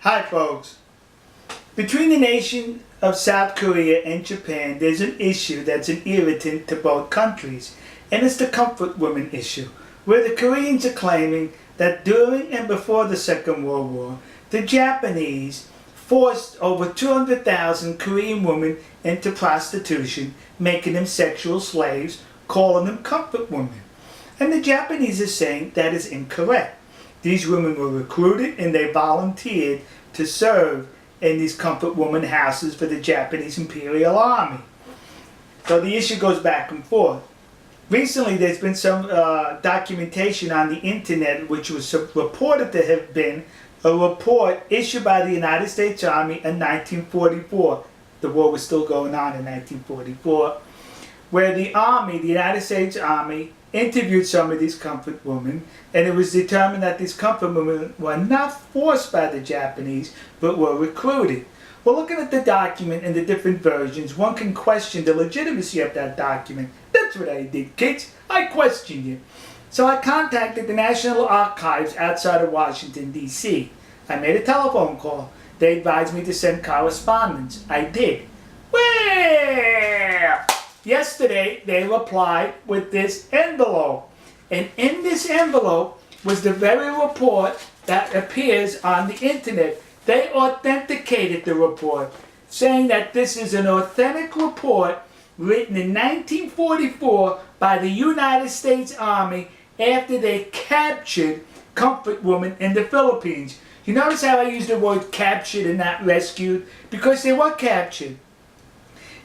Hi folks. Between the nation of South Korea and Japan, there's an issue that's an irritant to both countries, and it's the comfort women issue, where the Koreans are claiming that during and before the Second World War, the Japanese forced over 200,000 Korean women into prostitution, making them sexual slaves, calling them comfort women. And the Japanese are saying that is incorrect. These women were recruited and they volunteered to serve in these comfort woman houses for the Japanese Imperial Army. So the issue goes back and forth. Recently there's been some documentation on the internet which was reported to have been a report issued by the United States Army in 1944. The war was still going on in 1944. Where the Army, the United States Army, interviewed some of these comfort women, and it was determined that these comfort women were not forced by the Japanese, but were recruited. Well, looking at the document and the different versions, one can question the legitimacy of that document. That's what I did, kids. I questioned it. So I contacted the National Archives outside of Washington, D.C. I made a telephone call. They advised me to send correspondence. I did. Well, yesterday they replied with this envelope. And in this envelope was the very report that appears on the internet. They authenticated the report, saying that this is an authentic report written in 1944 by the United States Army after they captured comfort women in the Philippines. You notice how I use the word captured and not rescued? Because they were captured.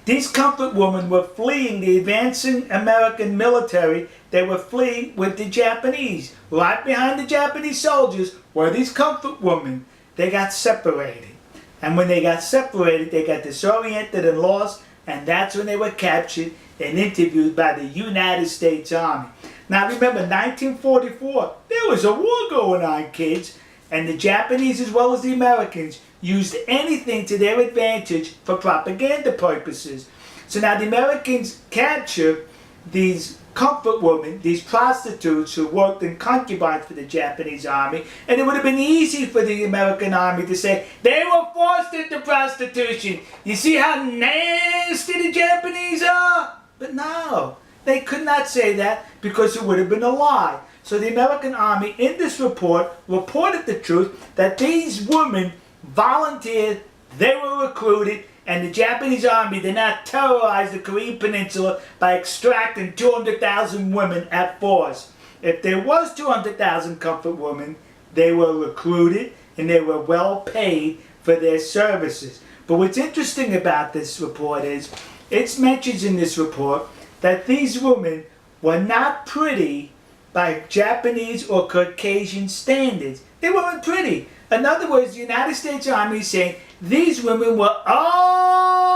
These comfort women were fleeing the advancing American military. They were fleeing with the Japanese. Right behind the Japanese soldiers were these comfort women. They got separated. And when they got separated, they got disoriented and lost. And that's when they were captured and interviewed by the United States Army. Now remember, 1944, there was a war going on, kids. And the Japanese, as well as the Americans, used anything to their advantage for propaganda purposes. So now the Americans captured these comfort women, these prostitutes who worked in concubines for the Japanese army, and it would have been easy for the American army to say, they were forced into prostitution. You see how nasty the Japanese are? But no, they could not say that because it would have been a lie. So the American army in this report reported the truth that these women volunteered, they were recruited, and the Japanese army did not terrorize the Korean peninsula by extracting 200,000 women at force. If there was 200,000 comfort women, they were recruited and they were well paid for their services. But what's interesting about this report is, it mentions in this report that these women were not pretty by Japanese or Caucasian standards. They weren't pretty. In other words, the United States Army is saying these women were ugly.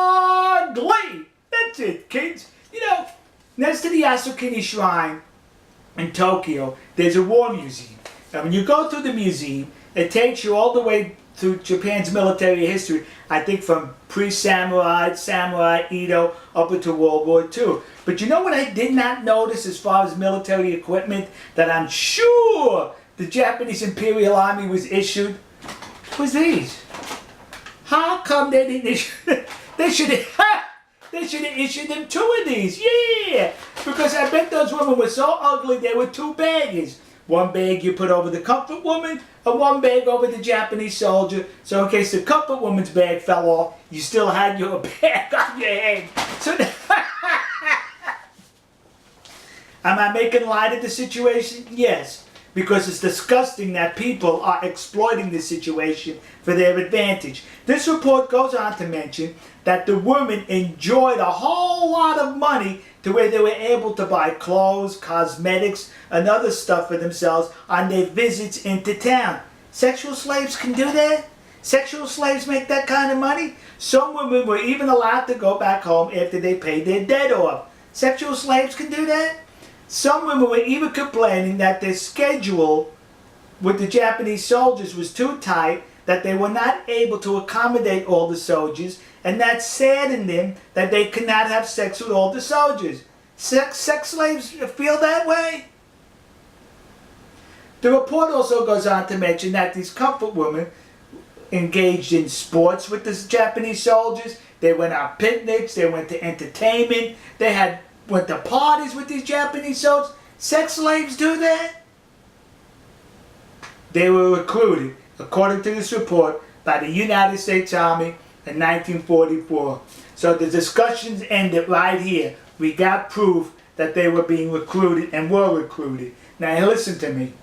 That's it, kids. You know, next to the Yasukuni Shrine in Tokyo, there's a war museum. And when you go through the museum, it takes you all the way through Japan's military history, I think from pre-samurai, samurai, Edo, up into World War II. But you know what I did not notice as far as military equipment that I'm sure the Japanese Imperial Army was issued? Was these. How come they didn't issue? They should have issued them 2 of these. Yeah, because I bet those women were so ugly they were 2 baggers. One bag you put over the comfort woman, and one bag over the Japanese soldier. So in case the comfort woman's bag fell off, you still had your bag on your head. So am I making light of the situation? Yes. Because it's disgusting that people are exploiting this situation for their advantage. This report goes on to mention that the women enjoyed a whole lot of money to where they were able to buy clothes, cosmetics, and other stuff for themselves on their visits into town. Sexual slaves can do that? Sexual slaves make that kind of money? Some women were even allowed to go back home after they paid their debt off. Sexual slaves can do that? Some women were even complaining that their schedule with the Japanese soldiers was too tight, that they were not able to accommodate all the soldiers, and that saddened them that they could not have sex with all the soldiers. Sex slaves feel that way? The report also goes on to mention that these comfort women engaged in sports with the Japanese soldiers. They went on picnics. They went to entertainment. They went to parties with these Japanese soldiers. Sex slaves do that? They were recruited, according to this report, by the United States Army in 1944. So the discussions ended right here. We got proof that they were being recruited and were recruited. Now listen to me.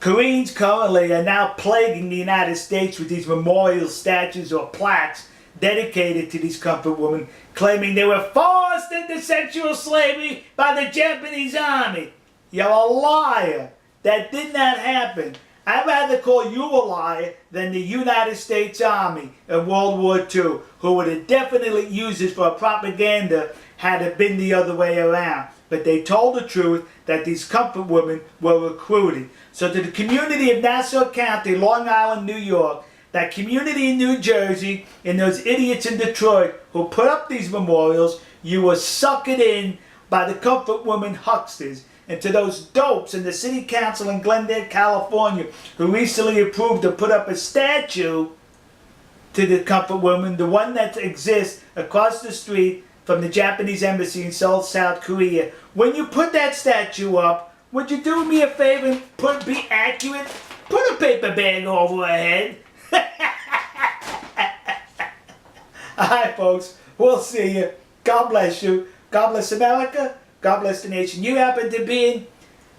Koreans currently are now plaguing the United States with these memorial statues or plaques dedicated to these comfort women, claiming they were forced into sexual slavery by the Japanese army. You're a liar. That did not happen. I'd rather call you a liar than the United States Army in World War II, who would have definitely used it for propaganda had it been the other way around. But they told the truth that these comfort women were recruited. So to the community of Nassau County, Long Island, New York, that community in New Jersey, and those idiots in Detroit who put up these memorials, you were suckered in by the comfort women hucksters. And to those dopes in the city council in Glendale, California, who recently approved to put up a statue to the comfort woman, the one that exists across the street from the Japanese embassy in Seoul, South Korea. When you put that statue up, would you do me a favor and be accurate? Put a paper bag over her head. Alright folks, we'll see you. God bless you. God bless America. God bless the nation you happen to be in.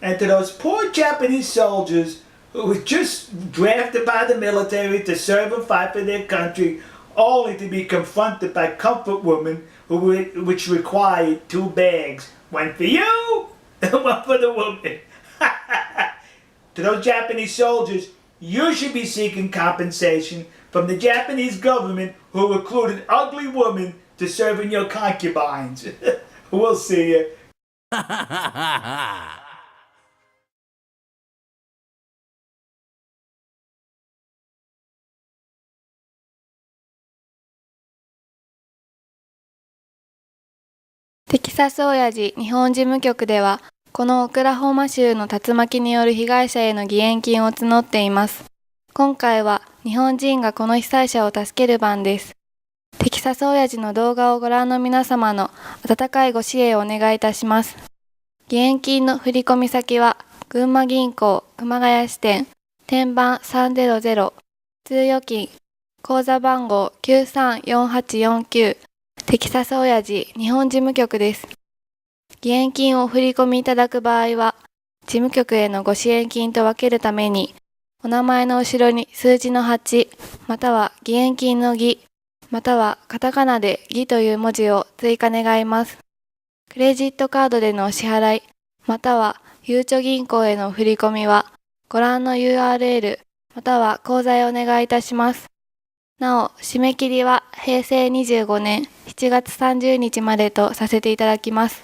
And to those poor Japanese soldiers who were just drafted by the military to serve and fight for their country, only to be confronted by comfort women which required 2 bags. One for you and one for the woman. To those Japanese soldiers, you should be seeking compensation from the Japanese government who recruited ugly women to serve in your concubines. We'll see you. テキサス親父日本事務局では、このオクラホマ州の竜巻による被害者への義援金を募っています。今回は日本人がこの被災者を助ける番です。テキサス親父の動画をご覧の皆様の温かいご支援をお願いいたします。義援金の振込先は、群馬銀行熊谷支店、天板300、通預金、口座番号934849、テキサス親父日本事務局です。義援金をお振り込みいただく場合は、事務局へのご支援金と分けるために、お名前の後ろに数字の8、または義援金の義、またはカタカナで義という文字を追加願います。クレジットカードでのお支払い、またはゆうちょ銀行への振り込みは、ご覧の URL、または口座へお願いいたします。なお、締め切りは平成25年7月30日までとさせていただきます。